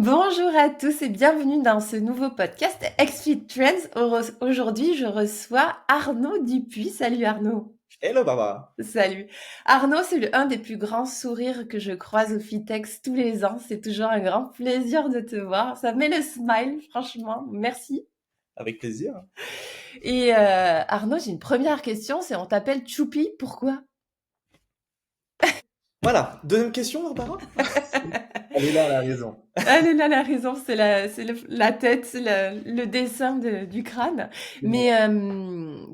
Bonjour à tous et bienvenue dans ce nouveau podcast XFit Trends. Aujourd'hui, je reçois Arnaud Dupuis. Salut Arnaud. Hello Barbara. Salut. Arnaud, c'est un des plus grands sourires que je croise au Fitex tous les ans. C'est toujours un grand plaisir de te voir. Ça met le smile, franchement. Merci. Avec plaisir. Et Arnaud, j'ai une première question. C'est on t'appelle Choupi. Pourquoi? Voilà, deuxième question Barbara. Elle est là la raison. Elle est là la raison, c'est la tête, c'est le dessin du crâne. Mais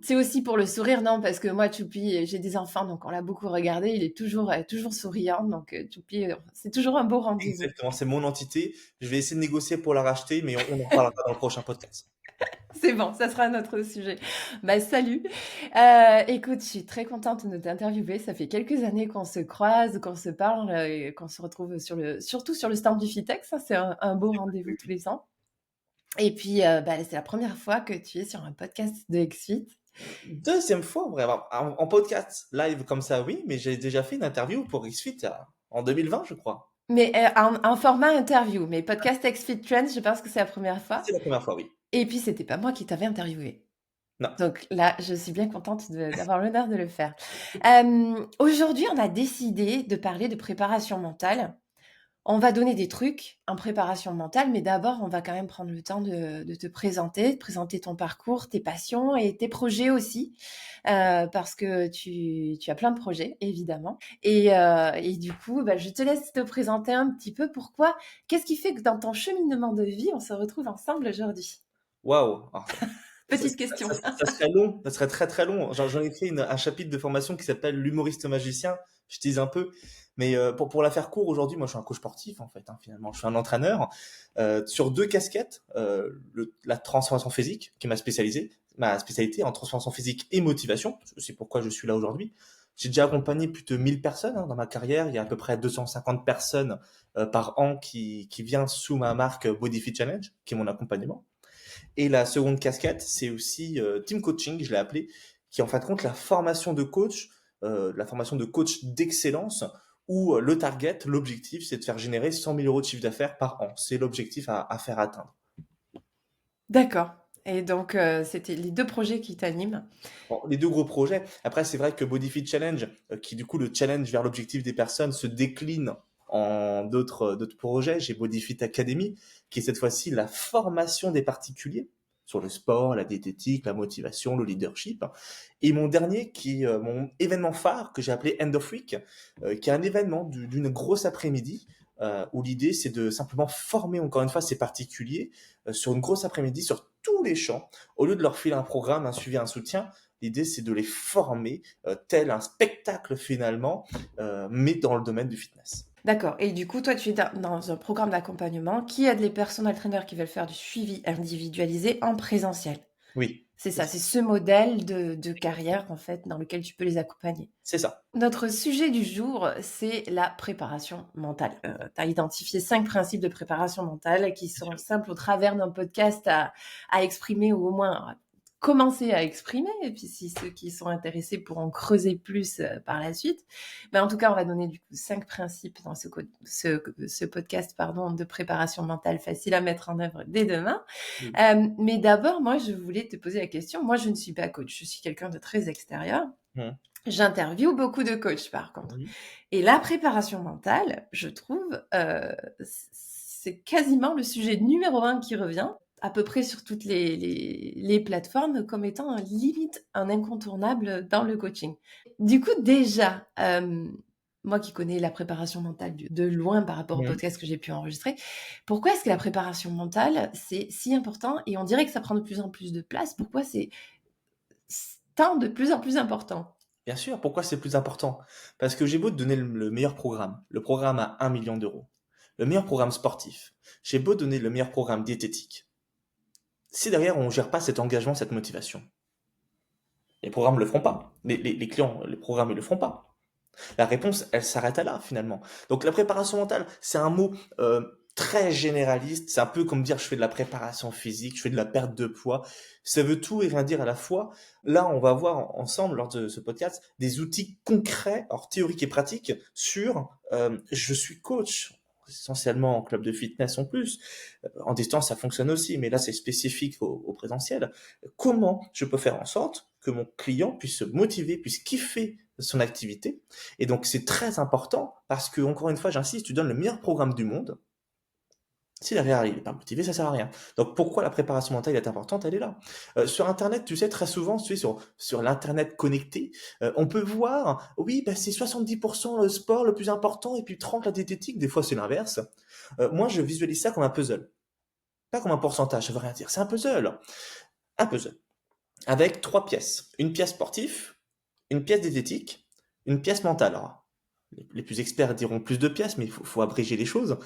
c'est aussi pour le sourire, non? Parce que moi, Choupi, j'ai des enfants, donc on l'a beaucoup regardé. Il est toujours souriant. Donc Choupi, c'est toujours un beau rendez-vous. Exactement, c'est mon entité. Je vais essayer de négocier pour la racheter, mais on en parlera dans le prochain podcast. C'est bon, ça sera notre sujet. Bah, salut. Écoute, je suis très contente de t'interviewer. Ça fait quelques années qu'on se croise, qu'on se parle, et qu'on se retrouve surtout sur le stand du Fitex. Ça, c'est un beau rendez-vous tous les ans. Et puis, bah, c'est la première fois que tu es sur un podcast de XFIT. Deuxième fois, vraiment, en podcast live comme ça, oui, mais j'ai déjà fait une interview pour XFIT en 2020, je crois. Mais en format interview. Mais podcast XFIT Trends, je pense que c'est la première fois. C'est la première fois, oui. Et puis, c'était pas moi qui t'avais interviewé. Non. Donc là, je suis bien contente d'avoir l'honneur de le faire. Aujourd'hui, on a décidé de parler de préparation mentale. On va donner des trucs en préparation mentale, mais d'abord, on va quand même prendre le temps de te présenter, de présenter ton parcours, tes passions et tes projets aussi, parce que tu as plein de projets, évidemment. Et du coup, bah, je te laisse te présenter un petit peu pourquoi, qu'est-ce qui fait que dans ton cheminement de vie, on se retrouve ensemble aujourd'hui? Waouh. Petite question. Ça serait long, ça serait très très long. J'en ai fait un chapitre de formation qui s'appelle l'humoriste magicien. Je tease un peu, mais pour la faire court aujourd'hui, moi je suis un coach sportif en fait. Finalement, je suis un entraîneur sur deux casquettes. La transformation physique, qui est ma spécialité en transformation physique et motivation. C'est pourquoi je suis là aujourd'hui. J'ai déjà accompagné plus de 1000 personnes dans ma carrière. Il y a à peu près 250 personnes par an qui viennent sous ma marque Body Fit Challenge, qui est mon accompagnement. Et la seconde casquette, c'est aussi team coaching, je l'ai appelé, qui est en fin de compte la formation de coach d'excellence, où le target, l'objectif, c'est de faire générer 100 000 euros de chiffre d'affaires par an. C'est l'objectif à faire atteindre. D'accord. Et donc, c'était les deux projets qui t'animent. Bon, les deux gros projets. Après, c'est vrai que Body Fit Challenge, qui du coup le challenge vers l'objectif des personnes, se décline en d'autres projets. J'ai Body Fit Academy, qui est cette fois-ci la formation des particuliers sur le sport, la diététique, la motivation, le leadership. Et mon dernier, qui est mon événement phare que j'ai appelé End of Week, qui est un événement d'une grosse après-midi, où l'idée c'est de simplement former encore une fois ces particuliers sur une grosse après-midi sur tous les champs, au lieu de leur filer un programme, un suivi, un soutien. L'idée, c'est de les former tel un spectacle finalement, mais dans le domaine du fitness. D'accord. Et du coup, toi, tu es dans un programme d'accompagnement qui aide les personal trainers qui veulent faire du suivi individualisé en présentiel. Oui, C'est c'est ça, ça. c'est ce modèle de carrière, en fait, dans lequel tu peux les accompagner. C'est ça. Notre sujet du jour, c'est la préparation mentale. Tu as identifié 5 principes de préparation mentale qui Bien sont sûr. simples au travers d'un podcast à exprimer ou au moins commencer à exprimer. Et puis si ceux qui sont intéressés pourront creuser plus par la suite. Mais en tout cas, on va donner du coup 5 principes dans ce podcast de préparation mentale facile à mettre en œuvre dès demain. Oui. Mais d'abord, moi, je voulais te poser la question. Moi, je ne suis pas coach, je suis quelqu'un de très extérieur. Mhm. J'interviewe beaucoup de coachs, par contre. Oui. Et la préparation mentale, je trouve, c'est quasiment le sujet numéro un qui revient, à peu près sur toutes les plateformes, comme étant limite un incontournable dans le coaching. Du coup, déjà, moi qui connais la préparation mentale de loin par rapport au Mhm. podcast que j'ai pu enregistrer, pourquoi est-ce que la préparation mentale, c'est si important et on dirait que ça prend de plus en plus de place? Pourquoi c'est tant de plus en plus important? Bien sûr, pourquoi c'est plus important? Parce que j'ai beau te donner le meilleur programme, le programme à 1 million d'euros, le meilleur programme sportif, j'ai beau donner le meilleur programme diététique. Si derrière on gère pas cet engagement, cette motivation, les programmes le feront pas. Les clients, les programmes, ils le feront pas. La réponse, elle s'arrête à là, finalement. Donc la préparation mentale, c'est un mot très généraliste. C'est un peu comme dire je fais de la préparation physique, je fais de la perte de poids. Ça veut tout et rien dire à la fois. Là, on va voir ensemble, lors de ce podcast, des outils concrets, alors théoriques et pratiques, sur je suis coach. essentiellement en club de fitness en plus. En distance, ça fonctionne aussi, mais là, c'est spécifique au présentiel. Comment je peux faire en sorte que mon client puisse se motiver, puisse kiffer son activité? Et donc, c'est très important parce que, encore une fois, j'insiste, tu donnes le meilleur programme du monde. Si derrière il n'est pas motivé, ça sert à rien. Donc pourquoi la préparation mentale est importante? Elle est là. Sur Internet, tu sais, très souvent, tu sais, sur l'Internet connecté, on peut voir, oui, bah, c'est 70% le sport le plus important et puis 30 la diététique. Des fois, c'est l'inverse. Moi, je visualise ça comme un puzzle. Pas comme un pourcentage, ça veut rien dire. C'est un puzzle. Un puzzle. Avec 3 pièces. Une pièce sportive, une pièce diététique, une pièce mentale. Alors, les plus experts diront plus de pièces, mais faut abréger les choses.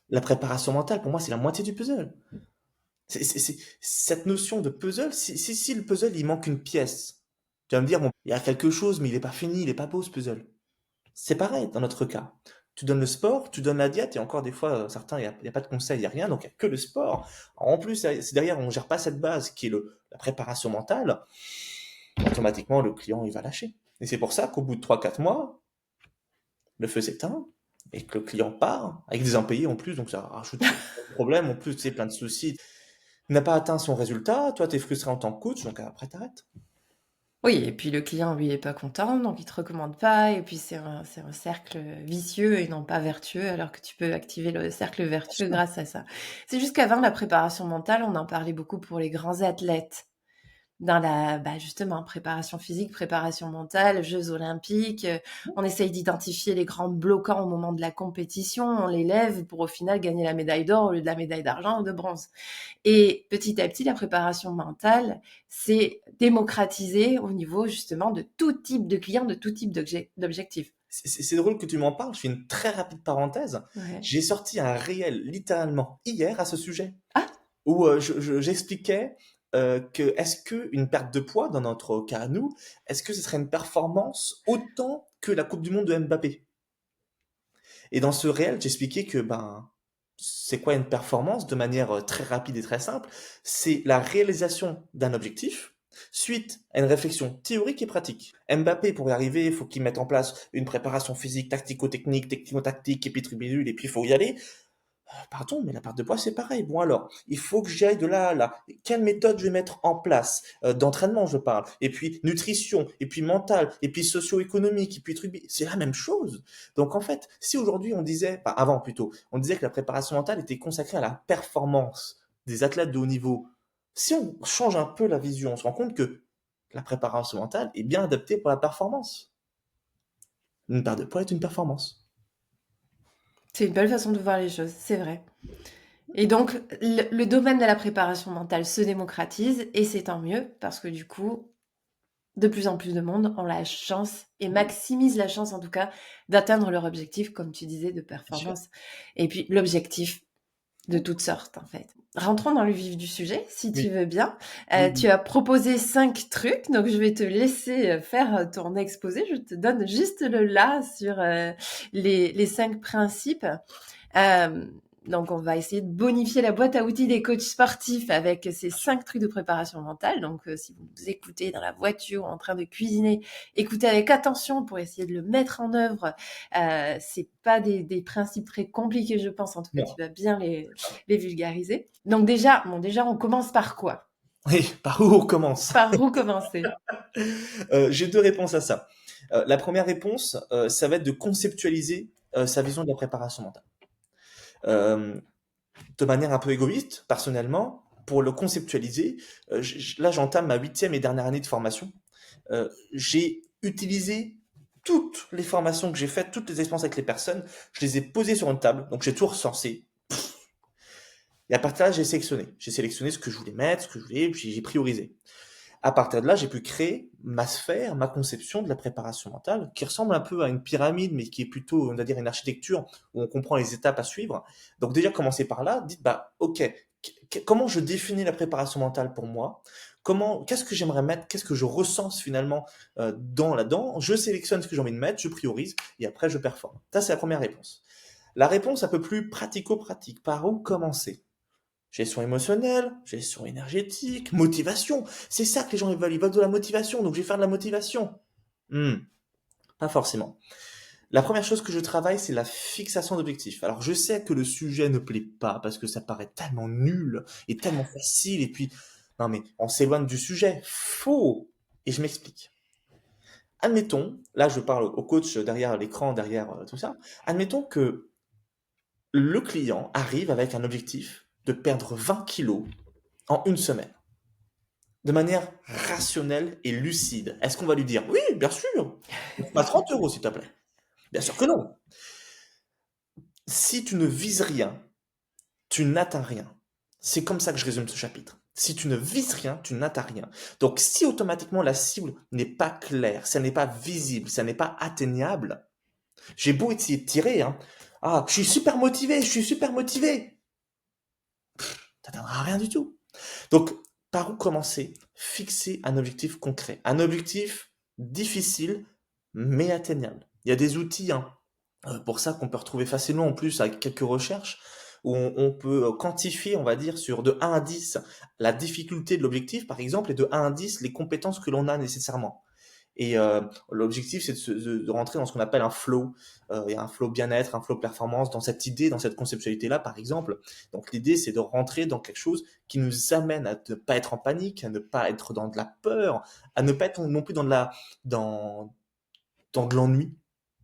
La préparation mentale, pour moi, c'est la moitié du puzzle. Cette notion de puzzle, si le puzzle, il manque une pièce, tu vas me dire, bon, il y a quelque chose, mais il n'est pas fini, il n'est pas beau ce puzzle. C'est pareil dans notre cas. Tu donnes le sport, tu donnes la diète, et encore des fois, certains, il n'y a pas de conseil, il n'y a rien, donc il n'y a que le sport. En plus, si derrière, on ne gère pas cette base qui est la préparation mentale, automatiquement, le client, il va lâcher. Et c'est pour ça qu'au bout de 3 4 mois, le feu s'éteint, et que le client part, avec des impayés en plus, donc ça rajoute plein de problèmes, en plus, c'est plein de soucis. Il n'a pas atteint son résultat, toi, tu es frustré en tant que coach, donc après, t'arrêtes. Oui, et puis le client, lui, est pas content, donc il te recommande pas, et puis c'est un cercle vicieux et non pas vertueux, alors que tu peux activer le cercle Bien vertueux sûr. grâce à ça. C'est juste qu'avant, la préparation mentale, on en parlait beaucoup pour les grands athlètes. Dans justement, préparation physique, préparation mentale, Jeux olympiques, on essaye d'identifier les grands bloquants au moment de la compétition, on les lève pour au final gagner la médaille d'or au lieu de la médaille d'argent ou de bronze. Et petit à petit, la préparation mentale s'est démocratisée au niveau justement de tout type de clients, de tout type d'objectifs. C'est drôle que tu m'en parles, je fais une très rapide parenthèse. Ouais. J'ai sorti un réel, littéralement, hier à ce sujet, Ah, où j'expliquais que est-ce qu'une perte de poids, dans notre cas à nous, est-ce que ce serait une performance autant que la Coupe du Monde de Mbappé? Et dans ce réel, j'expliquais que c'est quoi une performance de manière très rapide et très simple? C'est la réalisation d'un objectif suite à une réflexion théorique et pratique. Mbappé, pour y arriver, il faut qu'il mette en place une préparation physique, tactico-technique, technico-tactique, et puis tribunule, et puis il faut y aller. Pardon, mais la perte de poids, c'est pareil. Bon alors, il faut que j'aille de là à là. Quelle méthode je vais mettre en place? D'entraînement, je parle. Et puis nutrition, et puis mental, et puis socio-économique, et puis truc. C'est la même chose. Donc en fait, si aujourd'hui on disait, enfin avant plutôt, on disait que la préparation mentale était consacrée à la performance des athlètes de haut niveau, si on change un peu la vision, on se rend compte que la préparation mentale est bien adaptée pour la performance. Une perte de poids est une performance. c'est une belle façon de voir les choses, c'est vrai. Et donc, le domaine de la préparation mentale se démocratise et c'est tant mieux parce que du coup, de plus en plus de monde ont la chance et maximise la chance en tout cas d'atteindre leur objectif, comme tu disais, de Bien sûr. performance. Et puis l'objectif de toutes sortes en fait. Rentrons dans le vif du sujet, si tu Oui, veux bien. oui, Tu oui. as proposé 5 trucs, donc je vais te laisser faire ton exposé. Je te donne juste le là sur les 5 principes. Euh, donc, on va essayer de bonifier la boîte à outils des coachs sportifs avec ces 5 trucs de préparation mentale. Donc, si vous nous écoutez dans la voiture, en train de cuisiner, écoutez avec attention pour essayer de le mettre en œuvre. C'est pas des principes très compliqués, je pense. En tout cas, tu Non. vas bien les vulgariser. Donc, déjà, on commence par quoi? Oui, par où on commence? Par où commencer? J'ai 2 réponses à ça. La première réponse, ça va être de conceptualiser sa vision de la préparation mentale. Euh, de manière un peu égoïste, personnellement, pour le conceptualiser, là j'entame ma 8e et dernière année de formation. J'ai utilisé toutes les formations que j'ai faites, toutes les expériences avec les personnes, je les ai posées sur une table, donc j'ai tout recensé. Et à partir de là, j'ai sélectionné. J'ai sélectionné ce que je voulais mettre, ce que je voulais, puis j'ai priorisé. À partir de là, j'ai pu créer ma sphère, ma conception de la préparation mentale, qui ressemble un peu à une pyramide, mais qui est plutôt, on va dire, une architecture où on comprend les étapes à suivre. Donc déjà, commencez par là, dites, ok, comment je définis la préparation mentale pour moi? Qu'est-ce que j'aimerais mettre? Qu'est-ce que je recense finalement là-dedans? Je sélectionne ce que j'ai envie de mettre, je priorise, et après je performe. Ça, c'est la première réponse. La réponse un peu plus pratico-pratique. Par où commencer? Gestion émotionnelle, gestion énergétique, motivation. C'est ça que les gens ils veulent de la motivation, donc je vais faire de la motivation. Hmm, pas forcément. La première chose que je travaille, c'est la fixation d'objectifs. Alors, je sais que le sujet ne plaît pas parce que ça paraît tellement nul et tellement facile. Et puis, non mais, on s'éloigne du sujet. Faux. Et je m'explique. Admettons, là, je parle au coach derrière l'écran, derrière tout ça. Admettons que le client arrive avec un objectif de perdre 20 kilos en une semaine, de manière rationnelle et lucide. Est-ce qu'on va lui dire, oui, bien sûr, pas 30 euros, s'il te plaît? Bien sûr que non. Si tu ne vises rien, tu n'atteins rien. C'est comme ça que je résume ce chapitre. Si tu ne vises rien, tu n'atteins rien. Donc, si automatiquement la cible n'est pas claire, ça n'est pas visible, ça n'est pas atteignable, j'ai beau essayer de tirer, hein. Ah, je suis super motivé, je suis super motivé. T'atteindras rien du tout. Donc, par où commencer? Fixer un objectif concret. Un objectif difficile, mais atteignable. Il y a des outils, hein, pour ça qu'on peut retrouver facilement en plus avec quelques recherches où on peut quantifier, on va dire, sur de 1 à 10 la difficulté de l'objectif, par exemple, et de 1 à 10 les compétences que l'on a nécessairement. Et l'objectif, c'est de rentrer dans ce qu'on appelle un flow. Il y a un flow bien-être, un flow performance, dans cette idée, dans cette conceptualité-là, par exemple. Donc l'idée, c'est de rentrer dans quelque chose qui nous amène à ne pas être en panique, à ne pas être dans de la peur, à ne pas être non plus dans, dans de l'ennui.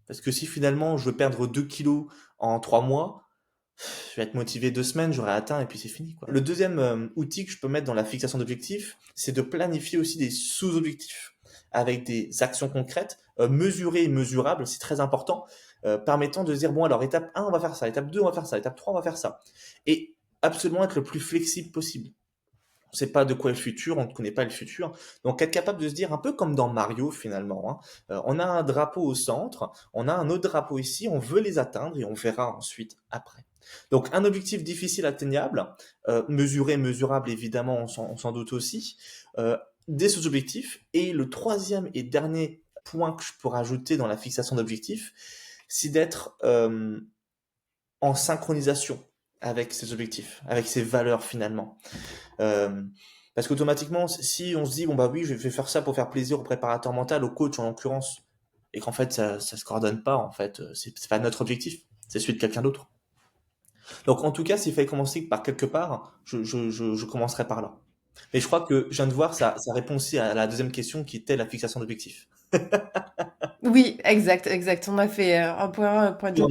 Parce que si finalement je veux perdre 2 kilos en 3 mois, je vais être motivé 2 semaines, j'aurai atteint et puis c'est fini, quoi. Le deuxième outil que je peux mettre dans la fixation d'objectifs, c'est de planifier aussi des sous-objectifs avec des actions concrètes, mesurées et mesurables, c'est très important, permettant de se dire, bon alors étape 1, on va faire ça, étape 2, on va faire ça, étape 3, on va faire ça. Et absolument être le plus flexible possible. On ne sait pas de quoi est le futur, on ne connaît pas le futur. Donc être capable de se dire, un peu comme dans Mario finalement, hein, on a un drapeau au centre, on a un autre drapeau ici, on veut les atteindre et on verra ensuite après. Donc un objectif difficile atteignable, mesuré, mesurable évidemment, on s'en doute aussi, des sous-objectifs. Et le troisième et dernier point que je peux rajouter dans la fixation d'objectifs, c'est d'être en synchronisation avec ses objectifs, avec ses valeurs finalement. Euh, Parce qu'automatiquement, si on se dit, bon bah oui, je vais faire ça pour faire plaisir au préparateur mental, au coach en l'occurrence, et qu'en fait ça se coordonne pas, en fait, c'est pas notre objectif, c'est celui de quelqu'un d'autre. Donc en tout cas, s'il fallait commencer par quelque part, je commencerai par là. Mais je crois que je viens de voir, ça répond aussi à la deuxième question qui était la fixation d'objectifs. Oui, exact, exact. On a fait un point 2.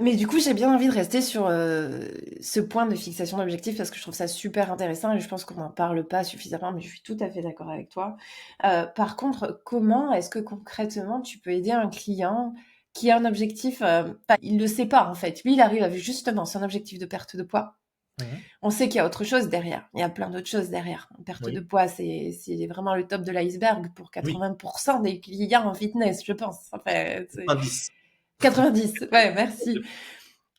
Mais du coup, j'ai bien envie de rester sur ce point de fixation d'objectifs parce que je trouve ça super intéressant et je pense qu'on n'en parle pas suffisamment, mais je suis tout à fait d'accord avec toi. Par contre, comment est-ce que concrètement tu peux aider un client qui a un objectif, il ne le sait pas en fait. Lui, il arrive avec justement son objectif de perte de poids. Mhm. On sait qu'il y a autre chose derrière. Il y a plein d'autres choses derrière. Une perte de Oui, poids, c'est vraiment le top de l'iceberg pour oui, 80% des clients en fitness, je pense. Enfin, c'est 90. 90. Ouais, merci.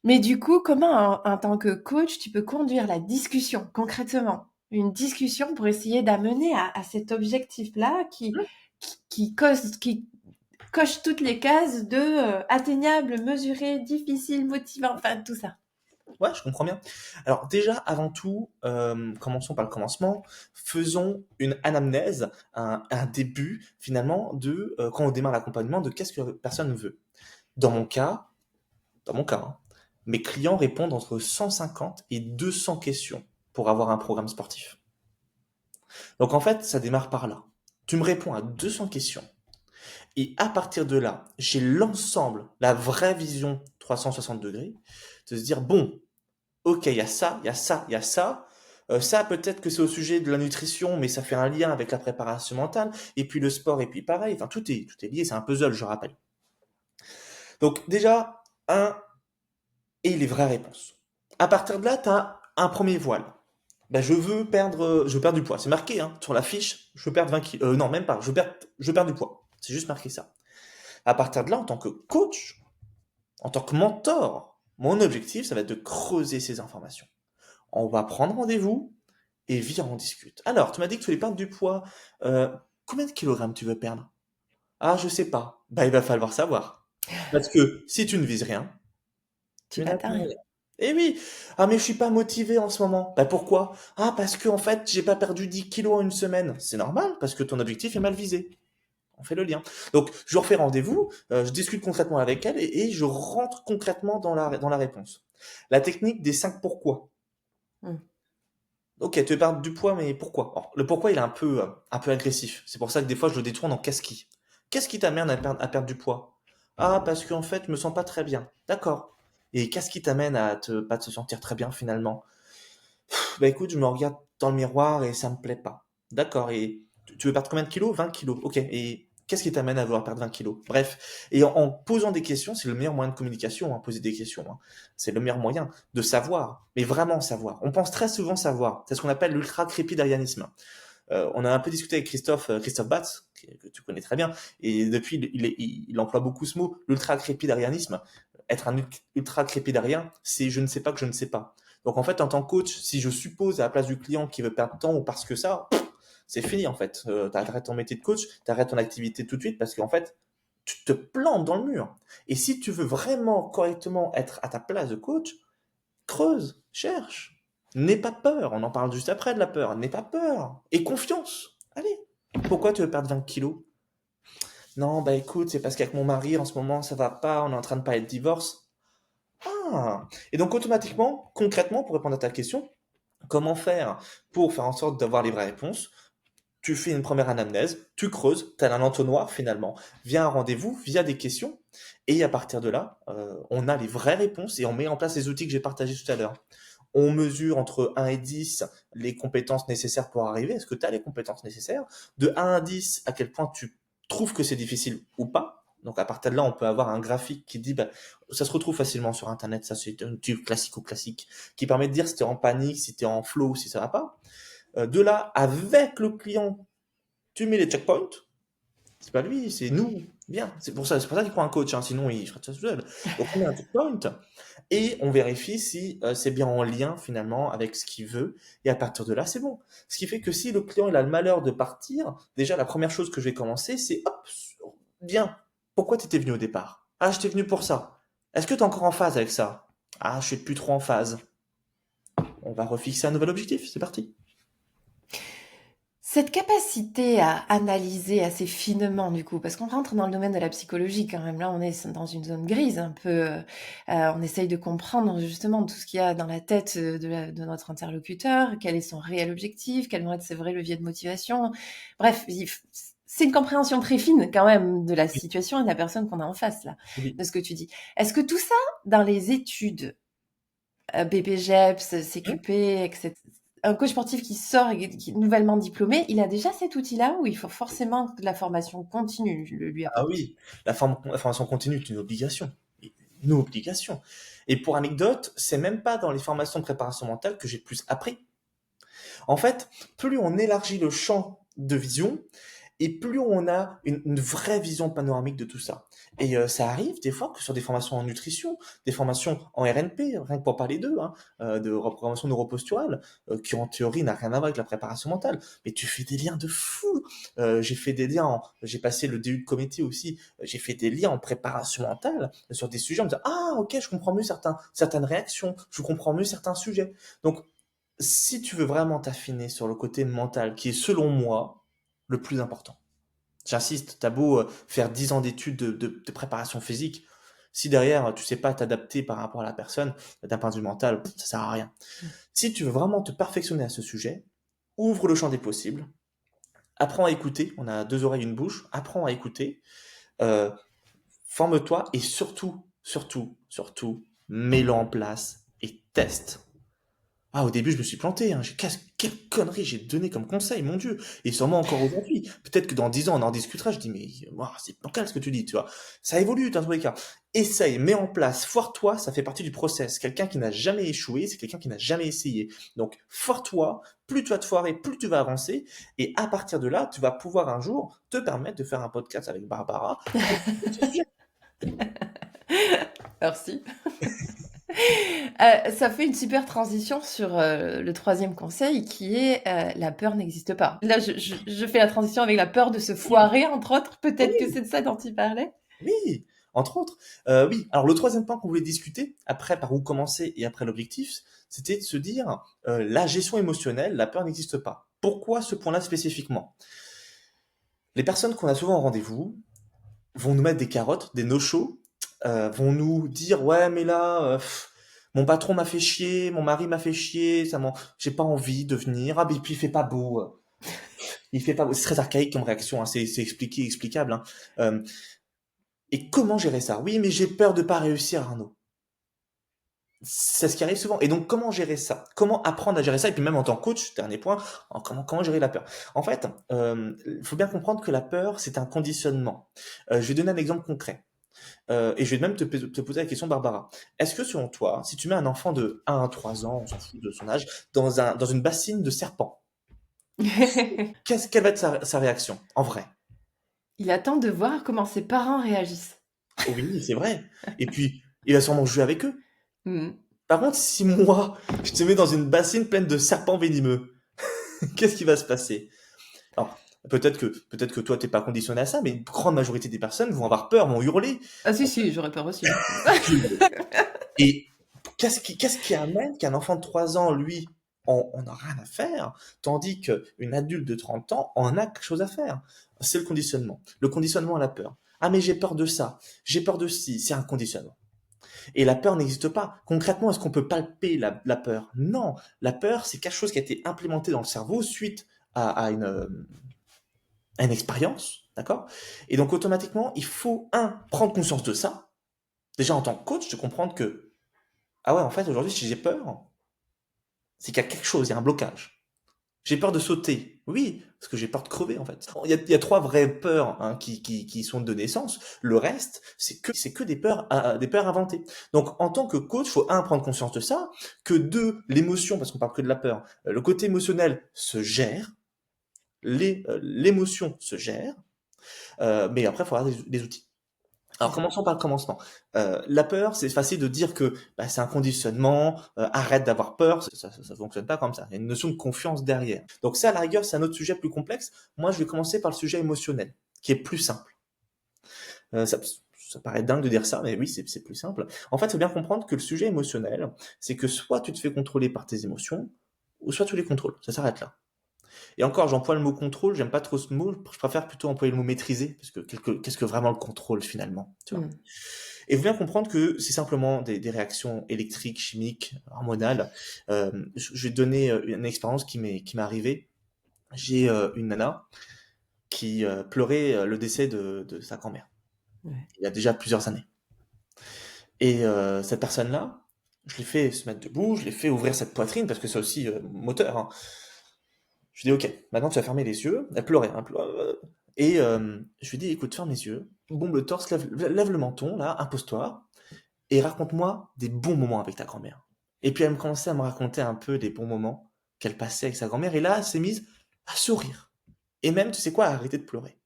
Mais du coup, comment en tant que coach, tu peux conduire la discussion concrètement? Une discussion pour essayer d'amener à cet objectif-là qui coche toutes les cases de atteignable, mesuré, difficile, motivant, enfin tout ça. Ouais, je comprends bien. Alors déjà, avant tout, commençons par le commencement. Faisons une anamnèse, un début finalement de quand on démarre l'accompagnement, de qu'est-ce que la personne veut. Dans mon cas, dans mon cas, hein, mes clients répondent entre 150 et 200 questions pour avoir un programme sportif. Donc en fait, ça démarre par là. Tu me réponds à 200 questions. Et à partir de là, j'ai l'ensemble, la vraie vision 360 degrés, de se dire, bon, ok, il y a ça, il y a ça, il y a ça. Ça, peut-être que c'est au sujet de la nutrition, mais ça fait un lien avec la préparation mentale. Et puis le sport, et puis pareil. Enfin, tout est lié, c'est un puzzle, je rappelle. Donc déjà, un, et les vraies réponses. À partir de là, tu as un premier voile. Ben, je veux perdre du poids. C'est marqué hein, sur la fiche, je veux perdre 20 kilos. Non, même pas, je veux perdre du poids. C'est juste marqué ça. À partir de là, en tant que coach, en tant que mentor, mon objectif, ça va être de creuser ces informations. On va prendre rendez-vous et viens, on discute. Alors, tu m'as dit que tu voulais perdre du poids. Euh, Combien de kilogrammes tu veux perdre? Ah, je sais pas. Bah, il va falloir savoir. Parce que si tu ne vises rien, Tu tu n'atteins n'atteins rien. rien. Eh oui. Ah, mais je suis pas motivé en ce moment. Bah, pourquoi? Ah, parce que, en fait, j'ai pas perdu 10 kilos en une semaine. C'est normal, parce que ton objectif est mal visé. On fait le lien. Donc, je refais rendez-vous, je discute concrètement avec elle et je rentre concrètement dans la réponse. La technique des 5 pourquoi. Mmh. Ok, tu veux perdre du poids, mais pourquoi? Alors, le pourquoi, il est un peu agressif. C'est pour ça que des fois, je le détourne en qu'est-ce qui. Qu'est-ce qui t'amène à perdre du poids? Ah, parce qu'en fait, je me sens pas très bien. D'accord. Et qu'est-ce qui t'amène à pas te sentir très bien finalement? Bah écoute, je me regarde dans le miroir et ça me plaît pas. D'accord. Et tu veux perdre combien de kilos? 20 kilos. Ok. Et qu'est-ce qui t'amène à vouloir perdre 20 kilos? Bref. Et en posant des questions, c'est le meilleur moyen de communication, hein, poser des questions, hein. C'est le meilleur moyen de savoir, mais vraiment savoir. On pense très souvent savoir. C'est ce qu'on appelle l'ultra-crépidarianisme. On a un peu discuté avec Christophe Batz, que tu connais très bien, et depuis, il emploie beaucoup ce mot, l'ultra-crépidarianisme. Être un ultra-crépidarien, c'est je ne sais pas que je ne sais pas. Donc en fait, en tant que coach, si je suppose à la place du client qui veut perdre de temps ou parce que ça, c'est fini en fait. T'arrêtes ton métier de coach, t'arrêtes ton activité tout de suite parce qu'en fait, tu te plantes dans le mur. Et si tu veux vraiment correctement être à ta place de coach, creuse, cherche. N'aie pas peur, on en parle juste après de la peur. N'aie pas peur. Et confiance. Allez. Pourquoi tu veux perdre 20 kilos? Non, bah écoute, c'est parce qu'avec mon mari, en ce moment, ça va pas, on est en train de parler de divorce. Ah. Et donc automatiquement, concrètement, pour répondre à ta question, comment faire pour faire en sorte d'avoir les vraies réponses? Tu fais une première anamnèse, tu creuses, tu as un entonnoir finalement, via un rendez-vous, via des questions, et à partir de là, on a les vraies réponses et on met en place les outils que j'ai partagés tout à l'heure. On mesure entre 1 et 10 les compétences nécessaires pour arriver. Est-ce que tu as les compétences nécessaires? De 1 à 10, à quel point tu trouves que c'est difficile ou pas? Donc à partir de là, on peut avoir un graphique qui dit, bah, ça se retrouve facilement sur Internet, ça c'est un truc classique ou classique, qui permet de dire si tu es en panique, si tu es en flow, si ça va pas. De là, avec le client, tu mets les checkpoints. C'est pas lui, c'est nous. Bien. C'est pour ça qu'il prend un coach, hein, sinon il ferait ça tout seul. Donc on met un checkpoint et on vérifie si c'est bien en lien finalement avec ce qu'il veut. Et à partir de là, c'est bon. Ce qui fait que si le client il a le malheur de partir, déjà la première chose que je vais commencer, c'est hop, bien. Pourquoi tu étais venu au départ? Ah, j'étais venu pour ça. Est-ce que tu es encore en phase avec ça? Ah, je suis plus trop en phase. On va refixer un nouvel objectif. C'est parti. Cette capacité à analyser assez finement, du coup, parce qu'on rentre dans le domaine de la psychologie quand même. Là, on est dans une zone grise un peu. On essaye de comprendre justement tout ce qu'il y a dans la tête de notre interlocuteur, quel est son réel objectif, quels vont être ses vrais leviers de motivation. Bref, c'est une compréhension très fine quand même de la Oui, situation et de la personne qu'on a en face, là, oui. de ce que tu dis. Est-ce que tout ça, dans les études, BPGEPS, CQP, etc. Un coach sportif qui sort et qui est nouvellement diplômé, il a déjà cet outil-là ou il faut forcément que la formation continue le lui Ah apporte? oui, la formation continue est une obligation. Une obligation. Et pour anecdote, c'est même pas dans les formations de préparation mentale que j'ai le plus appris. En fait, plus on élargit le champ de vision, et plus on a une vraie vision panoramique de tout ça. Et ça arrive des fois que sur des formations en nutrition, des formations en RNP, rien que pour parler d'eux, hein, de reprogrammation neuroposturale, qui en théorie n'a rien à voir avec la préparation mentale. Mais tu fais des liens de fou. J'ai fait des liens, j'ai passé le DU de comité aussi, j'ai fait des liens en préparation mentale sur des sujets en me disant, ah ok, je comprends mieux certaines réactions, je comprends mieux certains sujets. Donc, si tu veux vraiment t'affiner sur le côté mental, qui est selon moi le plus important. J'insiste, t'as beau faire 10 ans d'études de préparation physique, si derrière tu sais pas t'adapter par rapport à la personne, d'un point de vue mental, ça sert à rien. Mmh. Si tu veux vraiment te perfectionner à ce sujet, ouvre le champ des possibles, apprends à écouter, on a deux oreilles, une bouche, apprends à écouter, euh, forme-toi et surtout, mets-le en place et teste. Ah, au début, je me suis planté, hein. Quelle connerie j'ai donné comme conseil, mon Dieu. Et sûrement encore aujourd'hui. Peut-être que dans 10 ans, on en discutera. Je dis, mais ouah, c'est bancal ce que tu dis, tu vois. Ça évolue dans tous les cas. Essaye, mets en place, foire-toi, ça fait partie du process. Quelqu'un qui n'a jamais échoué, c'est quelqu'un qui n'a jamais essayé. Donc, foire-toi, plus tu vas te foirer, plus tu vas avancer. Et à partir de là, tu vas pouvoir un jour te permettre de faire un podcast avec Barbara. Merci. Ça fait une super transition sur le troisième conseil qui est la peur n'existe pas. Là, je fais la transition avec la peur de se foirer, entre autres. Peut-être que Oui, c'est de ça dont tu parlais. oui, entre autres. Oui, alors le troisième point qu'on voulait discuter, après par où commencer et après l'objectif, c'était de se dire, la gestion émotionnelle, la peur n'existe pas. Pourquoi ce point-là spécifiquement? Les personnes qu'on a souvent en rendez-vous vont nous mettre des carottes, des no-show, vont nous dire ouais mais là mon patron m'a fait chier, mon mari m'a fait chier, j'ai pas envie de venir. Ah mais puis il fait pas beau, il fait pas beau. C'est très archaïque comme réaction, hein, c'est explicable. Hein. Euh, et comment gérer ça? Oui mais j'ai peur de pas réussir, Arnaud. C'est ce qui arrive souvent. Et donc, comment gérer ça? Comment apprendre à gérer ça? Et puis même en tant que coach, dernier point, comment gérer la peur? En fait, il faut bien comprendre que la peur, c'est un conditionnement. Je vais donner un exemple concret. Et je vais même te poser la question, Barbara. Est-ce que selon toi, si tu mets un enfant de 1 à 3 ans, on s'en fout de son âge, dans une bassine de serpents, quelle va être sa réaction, en vrai? Il attend de voir comment ses parents réagissent. Oui, c'est vrai. Et puis, il va sûrement jouer avec eux. Mmh. Par contre, si moi, je te mets dans une bassine pleine de serpents venimeux, qu'est-ce qui va se passer? Alors, peut-être que toi, t'es pas conditionné à ça, mais une grande majorité des personnes vont avoir peur, vont hurler. Ah si, si, j'aurais peur aussi, hein. Et qu'est-ce qui amène qu'un enfant de 3 ans, lui, on n'a rien à faire, tandis qu'une adulte de 30 ans en a quelque chose à faire? C'est le conditionnement. Le conditionnement à la peur. Ah mais j'ai peur de ça, j'ai peur de ci, c'est un conditionnement. Et la peur n'existe pas. Concrètement, est-ce qu'on peut palper la peur? Non. La peur, c'est quelque chose qui a été implémenté dans le cerveau suite à une expérience, d'accord? Et donc automatiquement, il faut, prendre conscience de ça. Déjà en tant que coach, de comprendre que, ah ouais, en fait, aujourd'hui, si j'ai peur, c'est qu'il y a quelque chose, il y a un blocage. J'ai peur de sauter. Oui, parce que j'ai peur de crever, en fait. Il y a trois vraies peurs hein, qui sont de naissance. Le reste, c'est que des peurs inventées. Donc, en tant que coach, faut prendre conscience de ça, que deux, l'émotion, parce qu'on parle que de la peur, le côté émotionnel se gère, l'émotion se gère, mais après, il faut avoir des outils. C'est Alors ça. commençons par le commencement. La peur, c'est facile de dire que bah, c'est un conditionnement, arrête d'avoir peur, ça fonctionne pas comme ça. Il y a une notion de confiance derrière. Donc ça, à la rigueur, c'est un autre sujet plus complexe. Moi, je vais commencer par le sujet émotionnel, qui est plus simple. Ça paraît dingue de dire ça, mais oui, c'est plus simple. En fait, il faut bien comprendre que le sujet émotionnel, c'est que soit tu te fais contrôler par tes émotions, ou soit tu les contrôles. Ça s'arrête là. Et encore, j'emploie le mot contrôle, j'aime pas trop ce mot, je préfère plutôt employer le mot maîtriser, parce que qu'est-ce que vraiment le contrôle finalement, tu vois. Mmh. Et il faut bien comprendre que c'est simplement des réactions électriques, chimiques, hormonales. Je vais te donner une expérience qui m'est arrivée. J'ai une nana qui pleurait le décès de sa grand-mère, Ouais. il y a déjà plusieurs années. Et cette personne-là, je l'ai fait se mettre debout, je l'ai fait ouvrir cette poitrine, parce que c'est aussi moteur. Hein. Je lui ai dit, ok, maintenant tu vas fermer les yeux. Elle pleurait, hein, et je lui ai dit, écoute, ferme les yeux, bombe le torse, lève le menton, là, impose-toi, et raconte-moi des bons moments avec ta grand-mère. Et puis elle commençait à me raconter un peu des bons moments qu'elle passait avec sa grand-mère, et là, elle s'est mise à sourire. Et même, tu sais quoi, à arrêter de pleurer.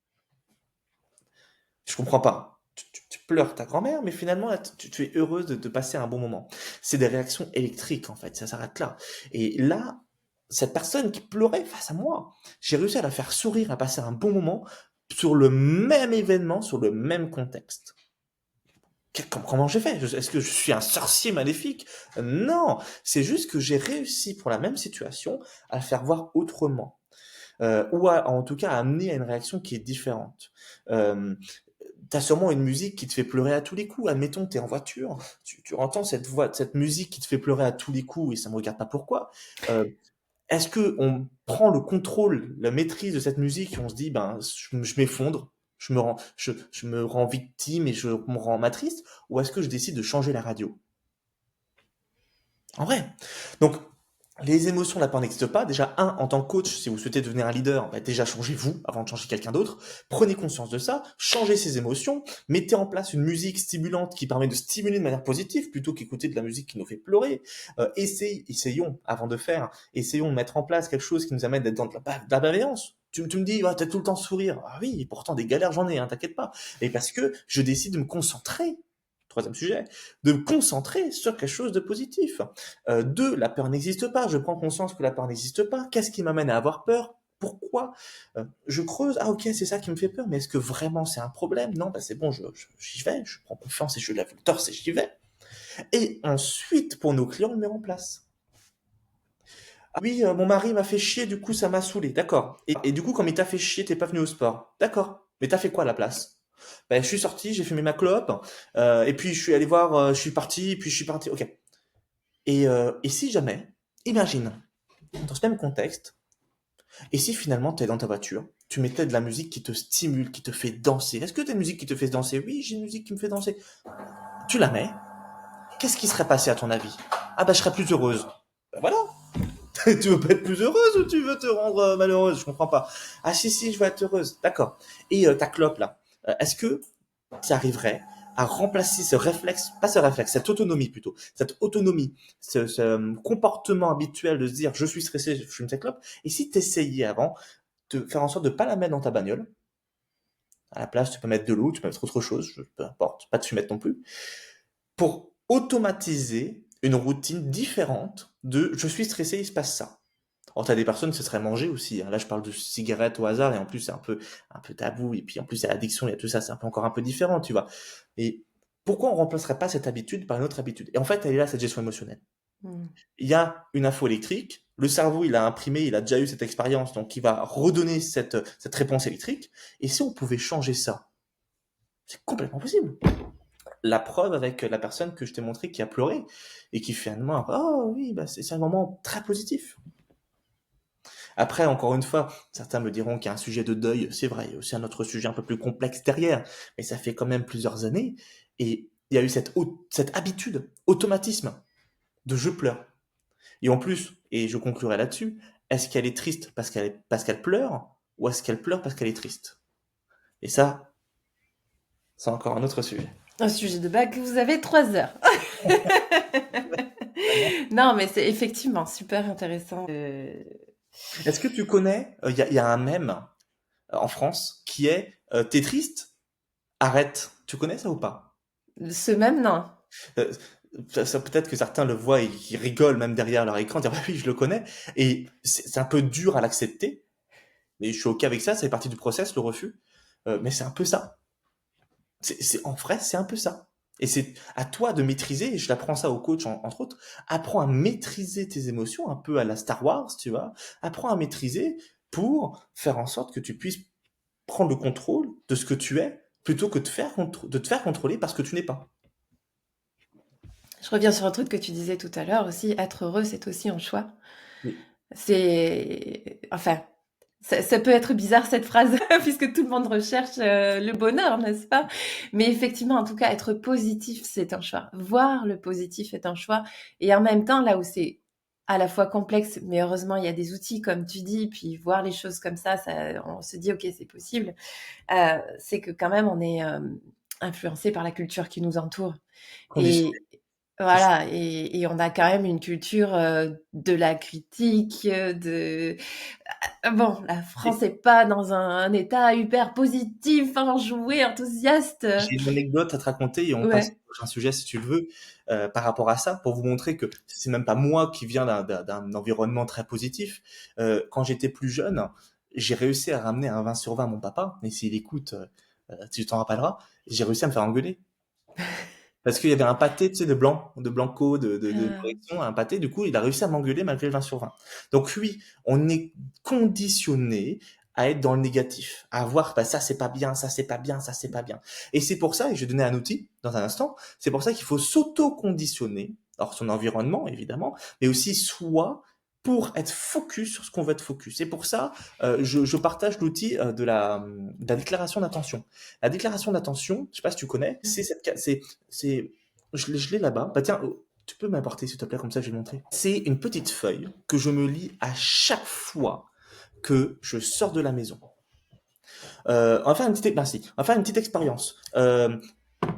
Je comprends pas. Tu pleures ta grand-mère, mais finalement, là, tu es heureuse de passer un bon moment. C'est des réactions électriques, en fait, ça s'arrête là. Et là, cette personne qui pleurait face à moi, j'ai réussi à la faire sourire, à passer un bon moment sur le même événement, sur le même contexte. Comment j'ai fait? Est-ce que je suis un sorcier maléfique? Non, c'est juste que j'ai réussi pour la même situation à le faire voir autrement, en tout cas à amener à une réaction qui est différente. Euh, T'as sûrement une musique qui te fait pleurer à tous les coups. Admettons, t'es en voiture, tu entends cette musique qui te fait pleurer à tous les coups et ça me regarde pas pourquoi. Euh, Est-ce que on prend le contrôle, la maîtrise de cette musique et on se dit, ben, je m'effondre, je me rends victime et je me rends matrice, ou est-ce que je décide de changer la radio? En vrai. Donc, les émotions, la peur n'existe pas. Déjà, en tant que coach, si vous souhaitez devenir un leader, bah, déjà changez-vous avant de changer quelqu'un d'autre. Prenez conscience de ça, changez ses émotions, mettez en place une musique stimulante qui permet de stimuler de manière positive plutôt qu'écouter de la musique qui nous fait pleurer. Essayons, avant de faire, essayons de mettre en place quelque chose qui nous amène d'être dans de la bienveillance. Tu me dis, t'as tout le temps sourire. Ah oui, pourtant des galères j'en ai, hein, t'inquiète pas. Et parce que je décide de me concentrer. Troisième sujet, de me concentrer sur quelque chose de positif. Deux, la peur n'existe pas. Je prends conscience que la peur n'existe pas. Qu'est-ce qui m'amène à avoir peur? Pourquoi? Je creuse. Ah ok, c'est ça qui me fait peur. Mais est-ce que vraiment c'est un problème? Non, bah c'est bon, j'y vais. Je prends confiance et je lève le torse et j'y vais. Et ensuite, pour nos clients, on le met en place. Ah oui, mon mari m'a fait chier, du coup, ça m'a saoulé. D'accord. Et du coup, comme il t'a fait chier, t'es pas venu au sport. D'accord. Mais t'as fait quoi à la place? Ben, je suis sorti, j'ai fumé ma clope, et puis je suis allé voir, je suis parti, puis je suis parti. Ok. Et si jamais, imagine, dans ce même contexte, et si finalement t'es dans ta voiture, tu mettais de la musique qui te stimule, qui te fait danser. Est-ce que t'as une musique qui te fait danser? Oui, j'ai une musique qui me fait danser. Tu la mets. Qu'est-ce qui serait passé à ton avis? Ah bah je serais plus heureuse. Ben voilà. Tu veux pas être plus heureuse ou tu veux te rendre malheureuse? Je comprends pas. Ah si si, je veux être heureuse. D'accord. Et ta clope là, est-ce que tu arriverais à remplacer ce réflexe, pas ce réflexe, cette autonomie plutôt, cette autonomie, ce comportement habituel de se dire je suis stressé, je fume cette clope, et si tu essayais avant de faire en sorte de pas la mettre dans ta bagnole, à la place tu peux mettre de l'eau, tu peux mettre autre chose, peu importe, pas de fumette non plus, pour automatiser une routine différente de je suis stressé, il se passe ça. Alors, t'as des personnes, ce serait manger aussi, hein. Là, je parle de cigarettes au hasard, et en plus, c'est un peu tabou, et puis en plus, il y a l'addiction, il y a tout ça, c'est un peu encore un peu différent, tu vois. Et pourquoi on remplacerait pas cette habitude par une autre habitude? Et en fait, elle est là, cette gestion émotionnelle. Mmh. Il y a une info électrique, le cerveau, il a imprimé, il a déjà eu cette expérience, donc il va redonner cette réponse électrique. Et si on pouvait changer ça, c'est complètement possible. La preuve avec la personne que je t'ai montré qui a pleuré, et qui finalement, oh oui, bah c'est un moment très positif. Après, encore une fois, certains me diront qu'il y a un sujet de deuil, c'est vrai, il y a aussi un autre sujet un peu plus complexe derrière, mais ça fait quand même plusieurs années, et il y a eu cette habitude, automatisme, de je pleure. Et en plus, et je conclurai là-dessus, est-ce qu'elle est triste parce qu'elle pleure, ou est-ce qu'elle pleure parce qu'elle est triste? Et ça, c'est encore un autre sujet. Un sujet de bac, vous avez 3 heures. Non, mais c'est effectivement super intéressant. Est-ce que tu connais, il y a un mème en France qui est t'es triste? Arrête. Tu connais ça ou pas? Ce même, non. Euh, peut-être que certains le voient et qui rigolent même derrière leur écran, dire bah oui, je le connais. Et c'est un peu dur à l'accepter. Et je suis ok avec ça, c'est partie du process, le refus. Mais c'est un peu ça. En vrai, c'est un peu ça. Et c'est à toi de maîtriser, et je l'apprends ça au coach entre autres, apprends à maîtriser tes émotions, un peu à la Star Wars, tu vois. Apprends à maîtriser pour faire en sorte que tu puisses prendre le contrôle de ce que tu es, plutôt que de te faire contrôler parce que tu n'es pas. Je reviens sur un truc que tu disais tout à l'heure aussi, être heureux, c'est aussi un choix. Oui. C'est enfin, ça peut être bizarre cette phrase puisque tout le monde recherche, le bonheur, n'est-ce pas? Mais effectivement, en tout cas, être positif, c'est un choix. Voir le positif est un choix et en même temps, là où c'est à la fois complexe, mais heureusement, il y a des outils comme tu dis, puis voir les choses comme ça on se dit: «OK, c'est possible». C'est que quand même on est, influencés par la culture qui nous entoure Conditionné. et voilà et on a quand même une culture, de la critique, bon, la France Et est pas dans un état hyper positif, enjoué, enthousiaste, j'ai une anecdote à te raconter et on passe ouais. au prochain sujet si tu le veux, par rapport à ça, pour vous montrer que c'est même pas moi qui viens d'un environnement très positif. Quand j'étais plus jeune, j'ai réussi à ramener un 20 sur 20 à mon papa, et s'il écoute, tu t'en rappelleras, j'ai réussi à me faire engueuler. Parce qu'il y avait un pâté, tu sais, de Blanco, de Ah, correction, un pâté, du coup, il a réussi à m'engueuler malgré le 20 sur 20. Donc oui, on est conditionné à être dans le négatif, à voir, bah, ça c'est pas bien, ça c'est pas bien, ça c'est pas bien. Et c'est pour ça, et je vais donner un outil dans un instant, c'est pour ça qu'il faut s'auto-conditionner, alors son environnement évidemment, mais aussi soi, pour être focus sur ce qu'on veut être focus. C'est pour ça, je partage l'outil de la déclaration d'intention. La déclaration d'intention, je sais pas si tu connais, mmh. c'est, je l'ai là-bas. Bah tiens, tu peux m'apporter s'il te plaît, comme ça je vais le montrer. C'est une petite feuille que je me lis à chaque fois que je sors de la maison. On va faire une petite, merci. On va faire une petite expérience.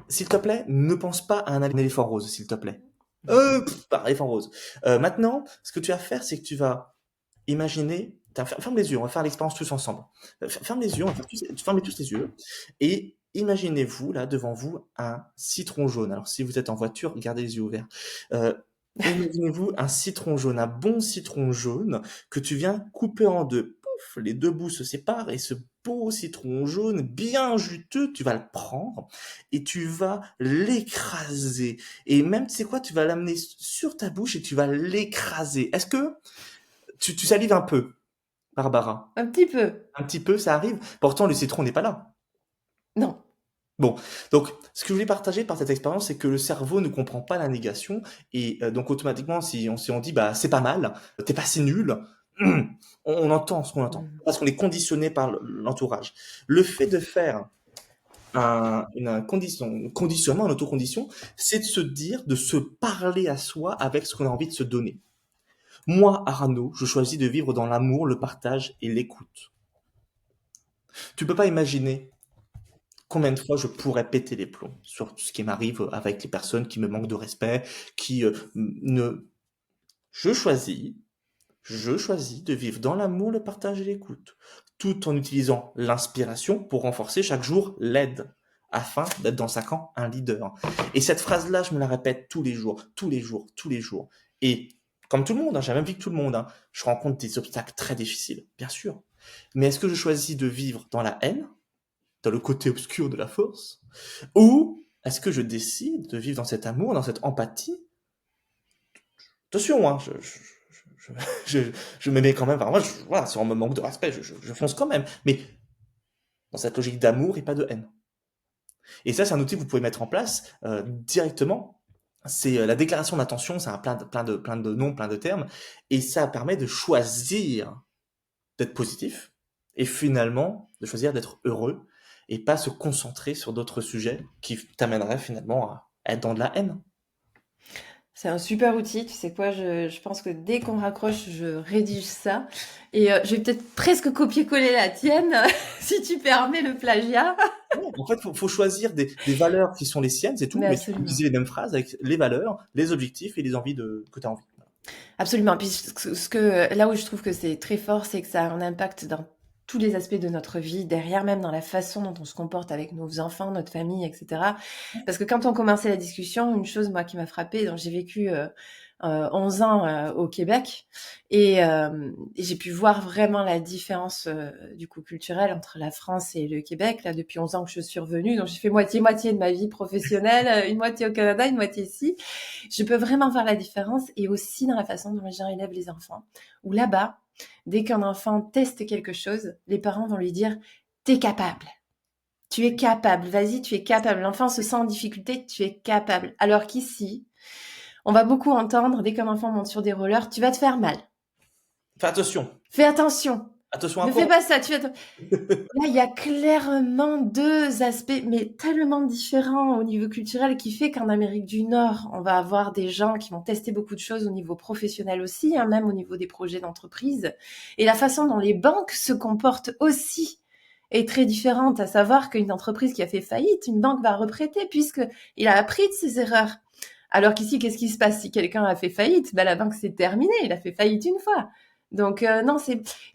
S'il te plaît, ne pense pas à un éléphant rose, s'il te plaît. Pas un éléphant rose. Maintenant, ce que tu vas faire, c'est que tu vas imaginer, ferme les yeux, on va faire l'expérience tous ensemble. Ferme les yeux, fermez tous les yeux, et imaginez-vous, là, devant vous, un citron jaune. Alors, si vous êtes en voiture, gardez les yeux ouverts. Euh, Imaginez-vous un citron jaune, un bon citron jaune que tu viens couper en deux. Pouf, les deux bouts se séparent, et ce beau citron jaune, bien juteux, tu vas le prendre et tu vas l'écraser. Et même, tu sais quoi, tu vas l'amener sur ta bouche et tu vas l'écraser. Est-ce que tu salives un peu, Barbara. Un petit peu. Un petit peu, ça arrive. Pourtant, le citron n'est pas là. Non. Bon, donc ce que je voulais partager par cette expérience, c'est que le cerveau ne comprend pas la négation et donc automatiquement, si on dit bah c'est pas mal, t'es pas si nul, on entend ce qu'on entend Mmh. parce qu'on est conditionné par l'entourage. Le fait de faire un conditionnement, un autocondition, c'est de se dire, de se parler à soi avec ce qu'on a envie de se donner. Moi, Arnaud, je choisis de vivre dans l'amour, le partage et l'écoute. Tu peux pas imaginer combien de fois je pourrais péter les plombs sur ce qui m'arrive avec les personnes qui me manquent de respect, qui ne... Je choisis, je choisis de vivre dans l'amour, le partage et l'écoute, tout en utilisant l'inspiration pour renforcer chaque jour l'aide, afin d'être dans 5 ans un leader. Et cette phrase-là, je me la répète tous les jours, tous les jours, tous les jours. Et comme tout le monde, j'ai la même vie que tout le monde, je rencontre des obstacles très difficiles, bien sûr. Mais est-ce que je choisis de vivre dans la haine, dans le côté obscur de la force, ou est-ce que je décide de vivre dans cet amour, dans cette empathie? Attention, je, je me mets quand même, enfin, moi, voilà, si on me manque de respect, je fonce quand même, mais dans cette logique d'amour et pas de haine. Et ça, c'est un outil que vous pouvez mettre en place directement. C'est la déclaration d'intention, c'est un plein de noms, plein de termes, et ça permet de choisir d'être positif et finalement de choisir d'être heureux et pas se concentrer sur d'autres sujets qui t'amèneraient finalement à être dans de la haine. C'est un super outil, tu sais quoi, je pense que dès qu'on raccroche, je rédige ça et je vais peut-être presque copier-coller la tienne, si tu permets le plagiat. Ouais, en fait, faut choisir des valeurs qui sont les siennes, c'est tout, Mais mais tu peux absolument. utiliser les mêmes phrases avec les valeurs, les objectifs et les envies que tu as envie. Absolument. Puis là où je trouve que c'est très fort, c'est que ça a un impact dans tous les aspects de notre vie, derrière même dans la façon dont on se comporte avec nos enfants, notre famille, etc. Parce que quand on commençait la discussion, une chose moi qui m'a frappée, donc j'ai vécu 11 ans au Québec et j'ai pu voir vraiment la différence du coup culturelle entre la France et le Québec. Là, depuis 11 ans que je suis revenue, donc j'ai fait moitié-moitié de ma vie professionnelle, une moitié au Canada, une moitié ici. Je peux vraiment voir la différence et aussi dans la façon dont les gens élèvent les enfants. Où là-bas, dès qu'un enfant teste quelque chose, les parents vont lui dire « t'es capable ». Tu es capable, vas-y, tu es capable. L'enfant se sent en difficulté, tu es capable. Alors qu'ici, on va beaucoup entendre, dès qu'un enfant monte sur des rollers, tu vas te faire mal. Fais attention, Fais attention. attention à Ne fais quoi? pas ça. Là, il y a clairement deux aspects, mais tellement différents au niveau culturel, qui fait qu'en Amérique du Nord, on va avoir des gens qui vont tester beaucoup de choses au niveau professionnel aussi, même au niveau des projets d'entreprise. Et la façon dont les banques se comportent aussi est très différente, à savoir qu'une entreprise qui a fait faillite, une banque va reprêter puisqu'il a appris de ses erreurs. Alors qu'ici, qu'est-ce qui se passe si quelqu'un a fait faillite? La banque, c'est terminé, il a fait faillite une fois. Donc non,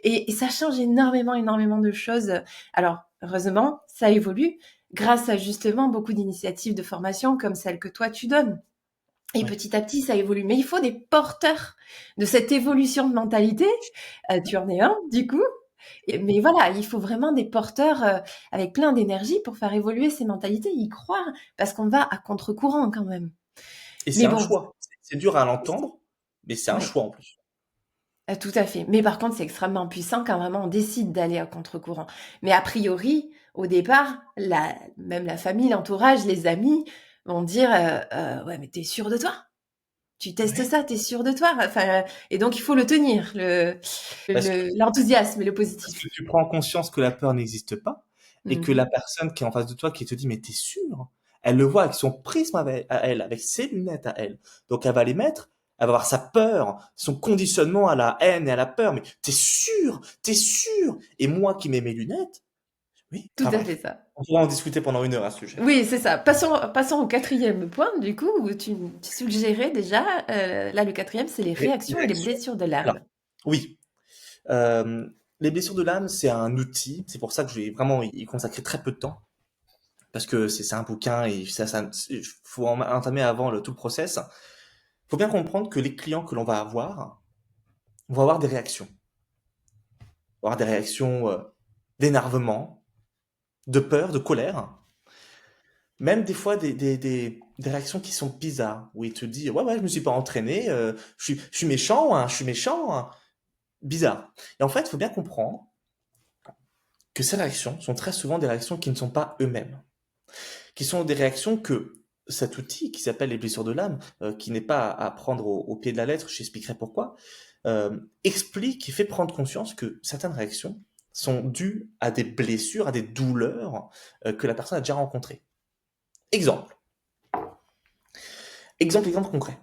et ça change énormément, énormément de choses. Alors heureusement, ça évolue grâce à justement beaucoup d'initiatives de formation comme celle que toi tu donnes. Et Ouais. petit à petit, ça évolue. Mais il faut des porteurs de cette évolution de mentalité. Tu en es un, du coup. Mais voilà, il faut vraiment des porteurs avec plein d'énergie pour faire évoluer ces mentalités, y croire, parce qu'on va à contre-courant quand même. Et c'est Mais un bon, choix. C'est dur à l'entendre, mais c'est un ouais. choix en plus. Tout à fait. Mais par contre, c'est extrêmement puissant quand vraiment on décide d'aller à contre-courant. Mais a priori, au départ, même la famille, l'entourage, les amis vont dire ouais, mais t'es sûr de toi? Tu testes Ouais. ça, t'es sûr de toi? Enfin, et donc il faut le tenir, Parce que, l'enthousiasme et le parce positif. que tu prends conscience que la peur n'existe pas et que la Mhm. personne qui est en face de toi qui te dit mais t'es sûr? Elle le voit avec son prisme à elle, avec ses lunettes à elle. Donc elle va les mettre, elle va avoir sa peur, son conditionnement à la haine et à la peur. Mais t'es sûr? T'es sûr? Et moi qui mets mes lunettes, oui. Tout Enfin à fait bref, ça. on pourra en discuter pendant 1 heure à ce sujet. Oui, c'est ça. Passons au quatrième point, du coup, où tu suggérais déjà, là, le quatrième, c'est les réactions et les Réaction. blessures de Alors, l'âme. oui. Euh, les blessures de l'âme, c'est un outil. C'est pour ça que je vais vraiment y consacrer très peu de temps. Parce que c'est un bouquin et ça faut entamer avant tout le process. Faut bien comprendre que les clients que l'on va avoir vont avoir des réactions. Vont avoir des réactions d'énervement, de peur, de colère. Même des fois des réactions qui sont bizarres, où il te dit ouais je me suis pas entraîné, je suis méchant, je suis méchant. bizarre. Et en fait, il faut bien comprendre que ces réactions sont très souvent des réactions qui ne sont pas eux-mêmes, qui sont des réactions que cet outil qui s'appelle les blessures de l'âme, qui n'est pas à prendre au pied de la lettre, j'expliquerai pourquoi, explique et fait prendre conscience que certaines réactions sont dues à des blessures, à des douleurs que la personne a déjà rencontrées. Exemple. Exemple concret.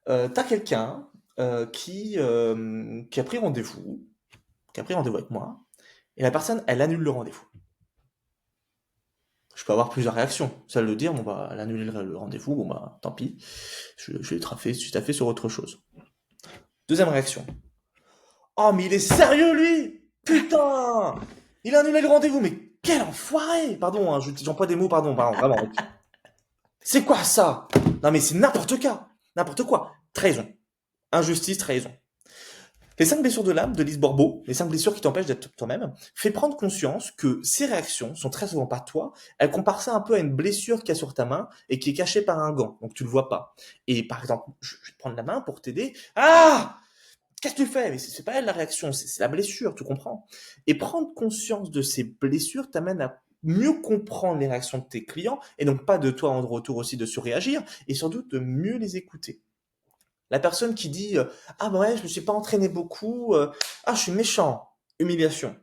T'as quelqu'un qui a pris rendez-vous, avec moi, et la personne, elle annule le rendez-vous. Je peux avoir plusieurs réactions. Celle de dire, bon bah, elle annule le rendez-vous, bon bah, tant pis, je vais taffer sur autre chose. Deuxième réaction. Oh, mais il est sérieux, lui! Putain! Il a annulé le rendez-vous, mais quel enfoiré! Pardon, hein, j'emploie des mots, pardon, vraiment. C'est quoi ça? Non, mais c'est n'importe quoi. N'importe quoi. Trahison. Injustice, trahison. Les 5 blessures de l'âme de Lise Bourbeau, les 5 blessures qui t'empêchent d'être toi-même, fait prendre conscience que ces réactions sont très souvent pas toi. Elles comparent ça un peu à une blessure qu'il y a sur ta main et qui est cachée par un gant, donc tu le vois pas. Et par exemple, je vais te prendre la main pour t'aider. Ah! Qu'est-ce que tu fais? Mais c'est pas elle la réaction, c'est la blessure, tu comprends? Et prendre conscience de ces blessures t'amène à mieux comprendre les réactions de tes clients, et donc pas de toi en retour aussi de surréagir, et surtout de mieux les écouter. La personne qui dit ah bah ouais, je me suis pas entraîné beaucoup, ah je suis méchant, humiliation.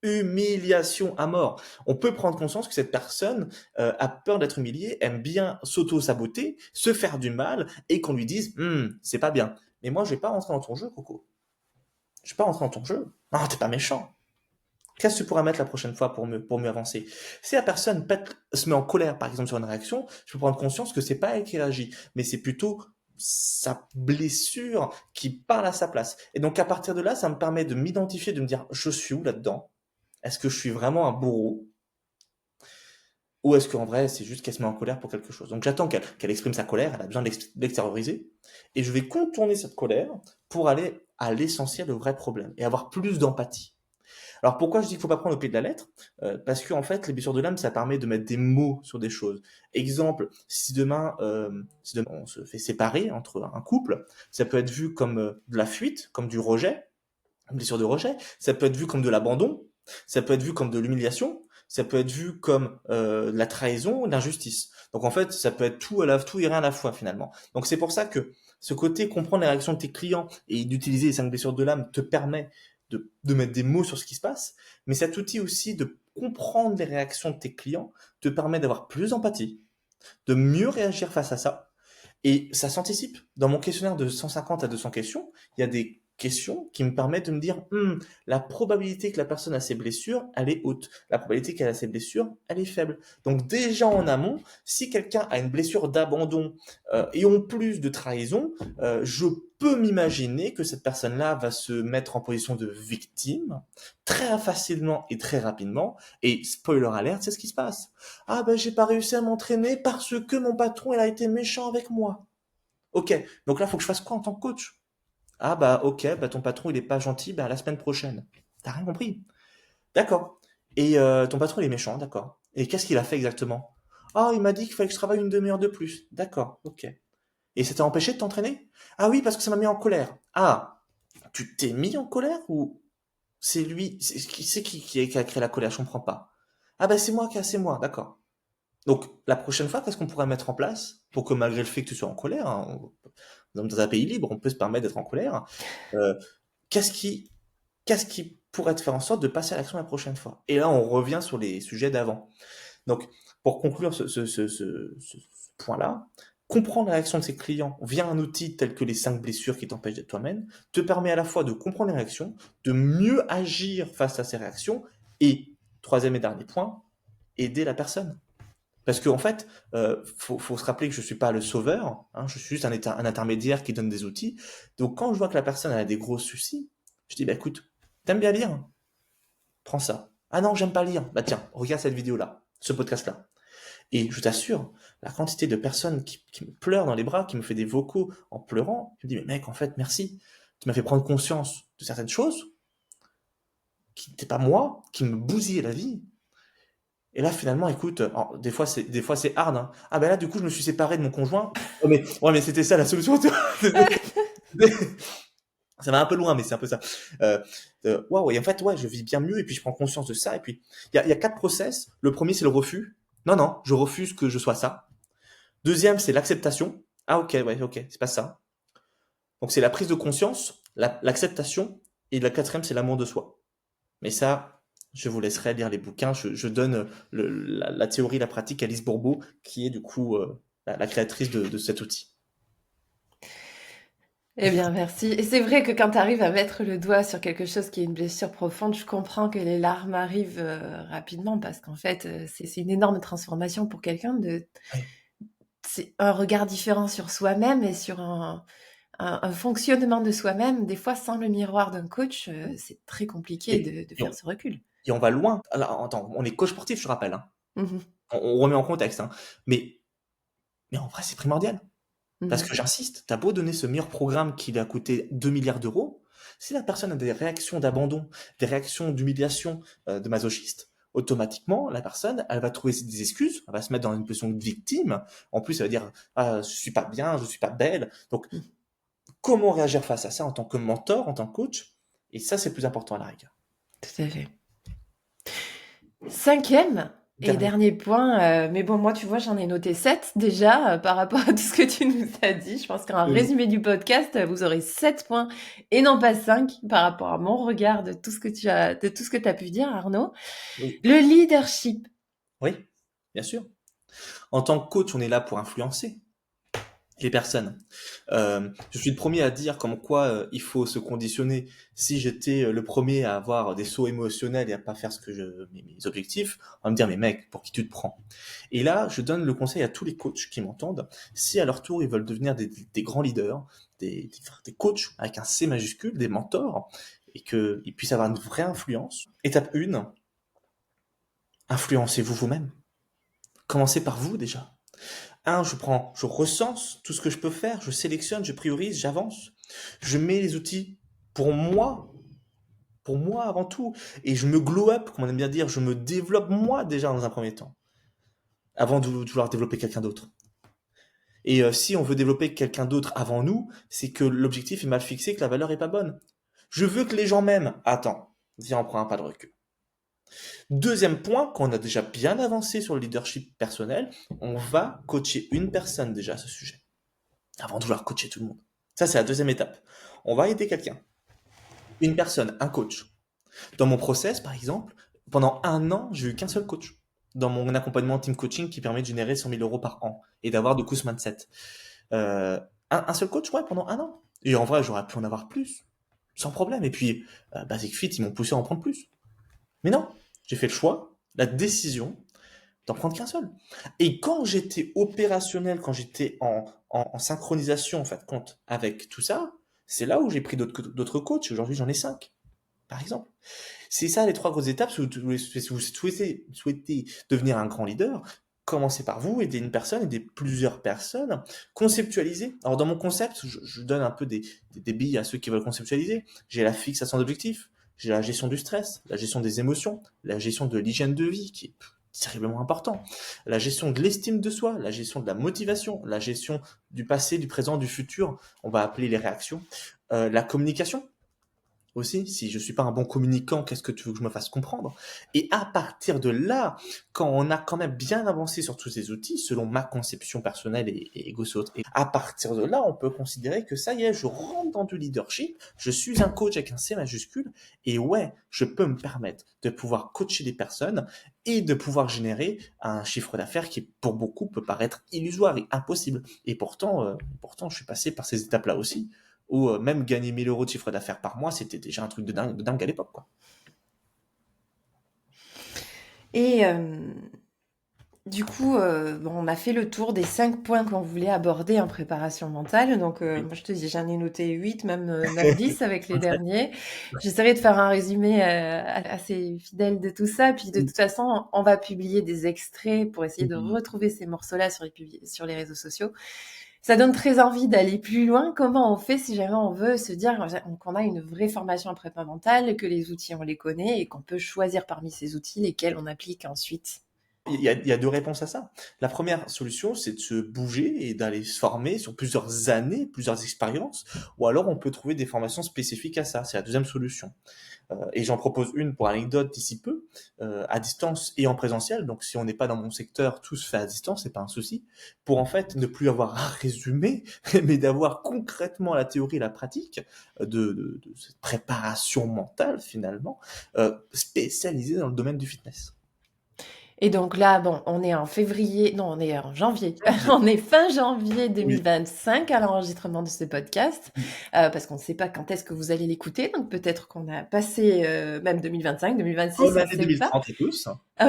Humiliation à mort. On peut prendre conscience que cette personne a peur d'être humiliée, aime bien s'auto-saboter, se faire du mal et qu'on lui dise c'est pas bien. Mais moi je vais pas rentrer dans ton jeu, Coco. Je vais pas rentrer dans ton jeu. Non, t'es pas méchant. Qu'est-ce que tu pourras mettre la prochaine fois pour mieux avancer? Si la personne se met en colère, par exemple, sur une réaction, je peux prendre conscience que c'est pas elle qui réagit, mais c'est plutôt sa blessure qui parle à sa place. Et donc, à partir de là, ça me permet de m'identifier, de me dire, je suis où là-dedans? Est-ce que je suis vraiment un bourreau? Ou est-ce qu'en vrai, c'est juste qu'elle se met en colère pour quelque chose? Donc, j'attends qu'elle exprime sa colère, elle a besoin d'extérioriser, et je vais contourner cette colère pour aller à l'essentiel, au vrai problème, et avoir plus d'empathie. Alors pourquoi je dis qu'il faut pas prendre au pied de la lettre? Parce que en fait, les blessures de l'âme, ça permet de mettre des mots sur des choses. Exemple, si demain on se fait séparer entre un couple, ça peut être vu comme de la fuite, comme du rejet, une blessure de rejet. Ça peut être vu comme de l'abandon. Ça peut être vu comme de l'humiliation. Ça peut être vu comme de la trahison, de l'injustice. Donc en fait, ça peut être tout et rien à la fois finalement. Donc c'est pour ça que ce côté comprendre les réactions de tes clients et d'utiliser les 5 blessures de l'âme te permet de mettre des mots sur ce qui se passe, mais cet outil aussi de comprendre les réactions de tes clients te permet d'avoir plus d'empathie, de mieux réagir face à ça, et ça s'anticipe. Dans mon questionnaire de 150 à 200 questions, il y a des questions qui me permettent de me dire la probabilité que la personne a ses blessures, elle est haute. La probabilité qu'elle a ses blessures, elle est faible. Donc déjà en amont, si quelqu'un a une blessure d'abandon et en plus de trahison, je peux m'imaginer que cette personne-là va se mettre en position de victime très facilement et très rapidement. Et spoiler alert, c'est ce qui se passe. Ah ben j'ai pas réussi à m'entraîner parce que mon patron il a été méchant avec moi. Ok, donc là faut que je fasse quoi en tant que coach? Ah bah ok, bah ton patron il est pas gentil, bah la semaine prochaine. T'as rien compris? D'accord. Et ton patron il est méchant, d'accord. Et qu'est-ce qu'il a fait exactement? Ah, il m'a dit qu'il fallait que je travaille une demi-heure de plus. D'accord, ok. Et ça t'a empêché de t'entraîner? Ah oui, parce que ça m'a mis en colère. Ah, tu t'es mis en colère ou c'est lui, qui a créé la colère? Je comprends pas. Ah bah c'est moi, d'accord. Donc, la prochaine fois, qu'est-ce qu'on pourrait mettre en place pour que malgré le fait que tu sois en colère, hein, dans un pays libre, on peut se permettre d'être en colère, euh, qu'est-ce qui, qu'est-ce qui pourrait te faire en sorte de passer à l'action la prochaine fois? Et là, on revient sur les sujets d'avant. Donc, pour conclure ce point-là, comprendre la réaction de ses clients via un outil tel que les 5 blessures qui t'empêchent d'être toi-même te permet à la fois de comprendre les réactions, de mieux agir face à ces réactions et, troisième et dernier point, aider la personne. Parce qu'en fait, faut se rappeler que je suis pas le sauveur, hein, je suis juste un intermédiaire qui donne des outils. Donc quand je vois que la personne a des gros soucis, je dis bah écoute, t'aimes bien lire? Prends ça. Ah non, j'aime pas lire. Bah tiens, regarde cette vidéo-là, ce podcast-là. Et je t'assure, la quantité de personnes qui me pleurent dans les bras, qui me fait des vocaux en pleurant, je me dis mais mec, en fait, merci. Tu m'as fait prendre conscience de certaines choses qui n'étaient pas moi, qui me bousillaient la vie. Et là, finalement, écoute, des fois c'est hard, hein. Ah ben là, du coup, je me suis séparé de mon conjoint. Ouais, mais c'était ça la solution. Ça va un peu loin, mais c'est un peu ça. Waouh, et en fait, ouais, je vis bien mieux, et puis je prends conscience de ça, et puis il y a 4 process. Le premier, c'est le refus. Non, non, je refuse que je sois ça. Deuxième, c'est l'acceptation. Ah, ok, ouais, ok, c'est pas ça. Donc c'est la prise de conscience, l'acceptation, et la quatrième, c'est l'amour de soi. Mais ça, je vous laisserai lire les bouquins. Je donne la théorie, la pratique à Alice Bourbeau, qui est du coup la créatrice de cet outil. Eh bien, merci. Et c'est vrai que quand tu arrives à mettre le doigt sur quelque chose qui est une blessure profonde, je comprends que les larmes arrivent rapidement parce qu'en fait, c'est une énorme transformation pour quelqu'un de, Ouais. c'est un regard différent sur soi-même et sur un fonctionnement de soi-même. Des fois, sans le miroir d'un coach, c'est très compliqué Et, de et, faire on, ce recul. et on va loin. Alors, attends, on est coach sportif, je rappelle. Hein. Mhm, On remet en contexte. Hein. Mais en vrai, c'est primordial. Parce mhm. que j'insiste, t'as beau donner ce meilleur programme qui a coûté 2 milliards d'euros, si la personne a des réactions d'abandon, des réactions d'humiliation, de masochiste, automatiquement, la personne, elle va trouver des excuses, elle va se mettre dans une position de victime. En plus, elle va dire, ah, je suis pas bien, je suis pas belle. Donc, Mhm. comment réagir face à ça en tant que mentor, en tant que coach? Et ça, c'est le plus important à la rigueur. Tout à fait. Cinquième et Dernier. dernier point, mais bon, moi, tu vois, j'en ai noté 7 déjà par rapport à tout ce que tu nous as dit. Je pense qu'en Oui. résumé du podcast, vous aurez 7 points et non pas 5 par rapport à mon regard de tout ce que de tout ce que tu as pu dire, Arnaud. Oui. Le leadership. Oui, bien sûr. En tant que coach, on est là pour influencer les personnes. Je suis le premier à dire comme quoi il faut se conditionner. Si j'étais le premier à avoir des sauts émotionnels et à pas faire mes objectifs, on va me dire mais mec, pour qui tu te prends? Et là, je donne le conseil à tous les coachs qui m'entendent. Si à leur tour ils veulent devenir des grands leaders, des coachs avec un C majuscule, des mentors, et qu'ils puissent avoir une vraie influence. Étape 1, influencez-vous vous-même. Commencez par vous déjà. Je recense tout ce que je peux faire, je sélectionne, je priorise, j'avance. Je mets les outils pour moi avant tout. Et je me glow up, comme on aime bien dire, je me développe moi déjà dans un premier temps, avant de vouloir développer quelqu'un d'autre. Et si on veut développer quelqu'un d'autre avant nous, c'est que l'objectif est mal fixé, que la valeur est pas bonne. Je veux que les gens m'aiment. Attends, viens, on prend un pas de recul. Deuxième point, quand on a déjà bien avancé sur le leadership personnel, on va coacher une personne déjà à ce sujet, avant de vouloir coacher tout le monde. Ça, c'est la deuxième étape. On va aider quelqu'un, une personne, un coach. Dans mon process, par exemple, pendant 1 an, j'ai eu qu'un seul coach. Dans mon accompagnement team coaching qui permet de générer 100 000 euros par an et d'avoir de coup ce mindset. Un seul coach, ouais, pendant 1 an. Et en vrai, j'aurais pu en avoir plus, sans problème. Et puis, Basic Fit, ils m'ont poussé à en prendre plus. Mais non, j'ai fait le choix, la décision d'en prendre qu'un seul. Et quand j'étais opérationnel, quand j'étais en synchronisation, en fait, compte avec tout ça, c'est là où j'ai pris d'autres coachs. Aujourd'hui, j'en ai 5, par exemple. C'est ça les 3 grosses étapes. Si vous souhaitez devenir un grand leader, commencez par vous, aider une personne, aider plusieurs personnes, conceptualiser. Alors dans mon concept, je donne un peu des billes à ceux qui veulent conceptualiser. J'ai la fixation d'objectifs, j'ai la gestion du stress, la gestion des émotions, la gestion de l'hygiène de vie qui est terriblement important, la gestion de l'estime de soi, la gestion de la motivation, la gestion du passé, du présent, du futur, on va appeler les réactions, la communication, aussi, si je suis pas un bon communicant, qu'est-ce que tu veux que je me fasse comprendre? Et à partir de là, quand on a quand même bien avancé sur tous ces outils, selon ma conception personnelle et égo-saute, et à partir de là, on peut considérer que ça y est, je rentre dans du leadership, je suis un coach avec un C majuscule, et ouais, je peux me permettre de pouvoir coacher des personnes et de pouvoir générer un chiffre d'affaires qui, pour beaucoup, peut paraître illusoire et impossible. Et pourtant, je suis passé par ces étapes-là aussi où même gagner 1000 euros de chiffre d'affaires par mois, c'était déjà un truc de dingue à l'époque, quoi. Et du coup, bon, on a fait le tour des 5 points qu'on voulait aborder en préparation mentale. Donc, Oui. moi, je te dis, j'en ai noté 8, même 9, 10 avec les derniers. J'essaierai de faire un résumé assez fidèle de tout ça. Puis, de toute façon, on va publier des extraits pour essayer de retrouver ces morceaux-là sur les réseaux sociaux. Ça donne très envie d'aller plus loin. Comment on fait si jamais on veut se dire qu'on a une vraie formation en prépa mentale, que les outils, on les connaît et qu'on peut choisir parmi ces outils lesquels on applique ensuite? il y a 2 réponses à ça. La première solution, c'est de se bouger et d'aller se former sur plusieurs années, plusieurs expériences, ou alors on peut trouver des formations spécifiques à ça. C'est la deuxième solution. Et j'en propose une pour anecdote d'ici peu, à distance et en présentiel. Donc si on n'est pas dans mon secteur, tout se fait à distance, c'est pas un souci. Pour en fait ne plus avoir à résumer, mais d'avoir concrètement la théorie et la pratique de cette préparation mentale finalement, spécialisée dans le domaine du fitness. Et donc là, bon, on est en février, non, on est en janvier. Janvier. On est fin janvier Oui. 2025 à l'enregistrement de ce podcast, parce qu'on ne sait pas quand est-ce que vous allez l'écouter. Donc peut-être qu'on a passé même 2025, 2026, Bonne on ne année sait pas. 2030 à tous.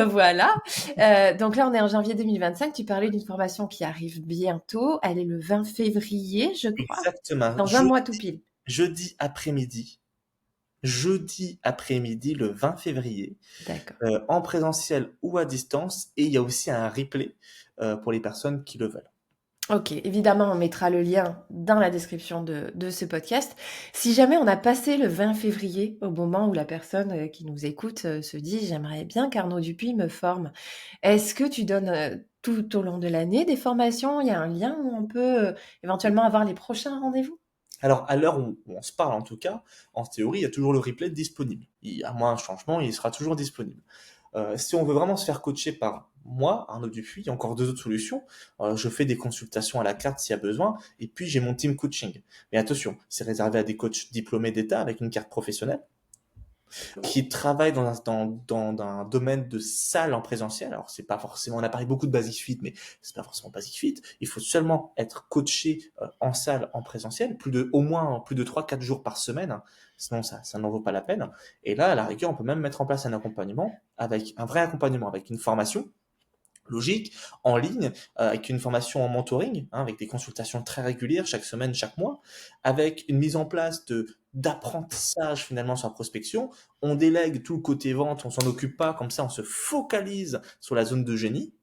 Voilà. Donc là, on est en janvier 2025. Tu parlais d'une formation qui arrive bientôt. Elle est le 20 février, je crois, Exactement. dans un mois tout pile. Jeudi après-midi. Jeudi après-midi, le 20 février, D'accord. en présentiel ou à distance. Et il y a aussi un replay pour les personnes qui le veulent. Ok, évidemment, on mettra le lien dans la description de ce podcast. Si jamais on a passé le 20 février, au moment où la personne qui nous écoute se dit «J'aimerais bien qu'Arnaud Dupuis me forme», est-ce que tu donnes tout au long de l'année des formations? Il y a un lien où on peut éventuellement avoir les prochains rendez-vous? Alors, à l'heure où on se parle en tout cas, en théorie, il y a toujours le replay disponible. À moins un changement, il sera toujours disponible. Si on veut vraiment se faire coacher par moi, Arnaud Dupuis, il y a encore 2 autres solutions. Je fais des consultations à la carte s'il y a besoin, et puis j'ai mon team coaching. Mais attention, c'est réservé à des coachs diplômés d'État avec une carte professionnelle qui travaillent dans un domaine de salle en présentiel. Alors, c'est pas forcément, on a parlé beaucoup de Basic Fit, mais c'est pas forcément Basic Fit. Il faut seulement être coaché en salle en présentiel, au moins plus de 3-4 jours par semaine. Sinon, ça n'en vaut pas la peine. Et là, à la rigueur, on peut même mettre en place un accompagnement avec un vrai accompagnement, avec une formation logique, en ligne, avec une formation en mentoring, hein, avec des consultations très régulières, chaque semaine, chaque mois, avec une mise en place d'apprentissage finalement sur la prospection. On délègue tout le côté vente, on s'en occupe pas, comme ça on se focalise sur la zone de génie.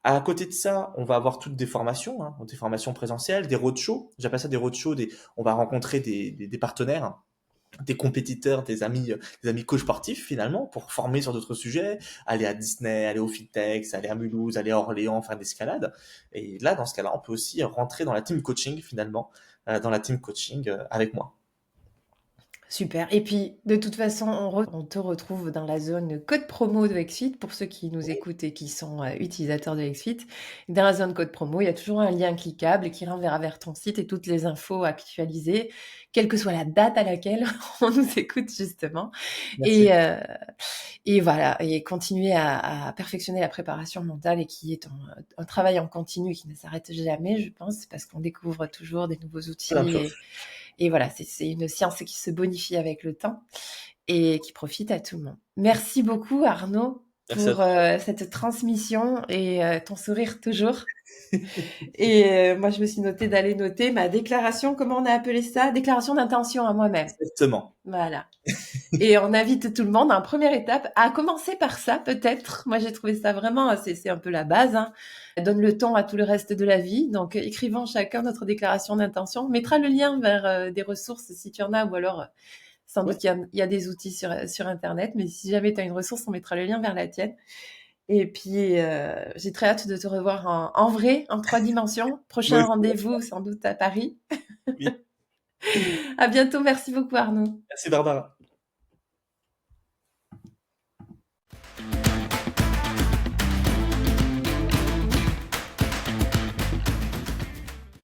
À côté de ça, on va avoir toutes des formations, hein, des formations présentielles, des roadshows. J'appelle ça des roadshows, on va rencontrer des partenaires, des compétiteurs, des amis coachs sportifs finalement, pour former sur d'autres sujets, aller à Disney, aller au Fitex, aller à Mulhouse, aller à Orléans, faire de l'escalade. Et là, dans ce cas-là, on peut aussi rentrer dans la team coaching finalement, dans la team coaching avec moi. Super. Et puis, de toute façon, on te retrouve dans la zone code promo de XFIT pour ceux qui nous écoutent et qui sont utilisateurs de XFIT. Dans la zone code promo, il y a toujours un lien cliquable qui renverra vers ton site et toutes les infos actualisées, quelle que soit la date à laquelle on nous écoute justement. Merci. Et voilà, et continuer à perfectionner la préparation mentale et qui est un travail en continu qui ne s'arrête jamais, je pense, parce qu'on découvre toujours des nouveaux Plein de outils choses. et voilà, c'est une science qui se bonifie avec le temps et qui profite à tout le monde. Merci beaucoup Arnaud Merci à pour toi. cette transmission et ton sourire toujours. Et moi, je me suis noté d'aller noter ma déclaration, comment on a appelé ça? Déclaration d'intention à moi-même. Exactement. Voilà. Et on invite tout le monde en première étape à commencer par ça, peut-être. Moi, j'ai trouvé ça vraiment, c'est un peu la base, hein. Donne le ton à tout le reste de la vie. Donc, écrivons chacun notre déclaration d'intention. On mettra le lien vers des ressources si tu en as, ou alors sans Ouais, doute il y a des outils sur Internet. Mais si jamais tu as une ressource, on mettra le lien vers la tienne. Et puis, j'ai très hâte de te revoir en vrai, en 3 dimensions. moi Prochain aussi. rendez-vous, sans doute à Paris. Oui. À bientôt. Merci beaucoup, Arnaud. Merci Barbara.